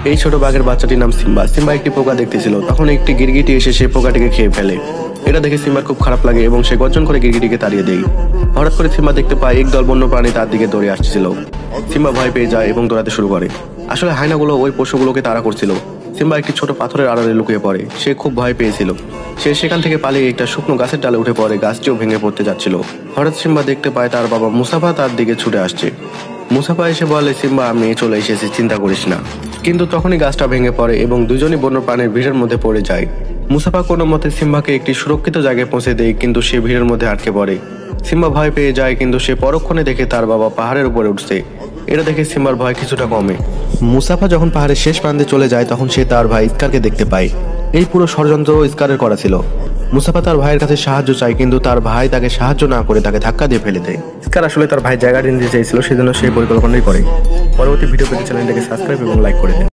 এই ছোট বাঘের বাচ্চাটির নাম সিম্বা। সিম্বা একটি পোকা দেখতেছিল, তখন একটি গিরগিটি এসে সেই পোকাটিকে খেয়ে ফেলে। এটা দেখে সিম্বার খুব খারাপ লাগে এবং সে গর্জন করে গিরগিটিকে তাড়িয়ে দেয়। হঠাৎ করে সিম্বা দেখতে পায় একদল বন্য প্রাণী তার দিকে দৌড়ে আসছিল। সিম্বা ভয় পেয়ে যায় এবং দৌড়াতে শুরু করে। আসলে হায়নাগুলো ওই পশুগুলোকে তাড়া করছিল। সিম্বা একটি ছোট পাথরের আড়ালে লুকিয়ে পড়ে। সে খুব ভয় পেয়েছিল। সে সেখান থেকে পালিয়ে একটা শুকনো গাছের ডালে উঠে পড়ে। গাছটিও ভেঙে পড়তে যাচ্ছিল। হঠাৎ সিম্বা দেখতে পায় তার বাবা মুসাফা তার দিকে ছুটে আসছে। মুসাফা এসে বলে, সিম্বা আমি চলে এসেছি, চিন্তা করিস না। কিন্তু তখনই গাছটা ভেঙে পড়ে এবং দুজনই বন্য প্রাণীর ভিড়ের মধ্যে পড়ে যায়। মুসাফা কোনো মতে সিম্বাকে একটি সুরক্ষিত জায়গায় পৌঁছে দেয়, কিন্তু সে ভিড়ের মধ্যে আটকে পড়ে। সিম্বা ভয় পেয়ে যায়, কিন্তু সে পরক্ষণে দেখে তার বাবা পাহাড়ের উপরে উঠছে। এটা দেখে সিম্বার ভয় কিছুটা কমে। মুসাফা যখন পাহাড়ের শেষ প্রান্তে চলে যায় তখন সে তার ভাই স্কারকে দেখতে পায়। এই পুরো ষড়যন্ত্র স্কারের করা ছিল। মুসাফা তার ভাইয়ের কাছে সাহায্য চায়, কিন্তু তার ভাই তাকে সাহায্য না করে তাকে ধাক্কা দিয়ে ফেলে দেয়। স্কার আসলে তার ভাই জায়গা নিতে চেয়েছিল, সেজন্য সেই পরিকল্পনাই করে। পরবর্তী ভিডিও পেতে চ্যানেলটাকে সাবস্ক্রাইব এবং লাইক করে দিন।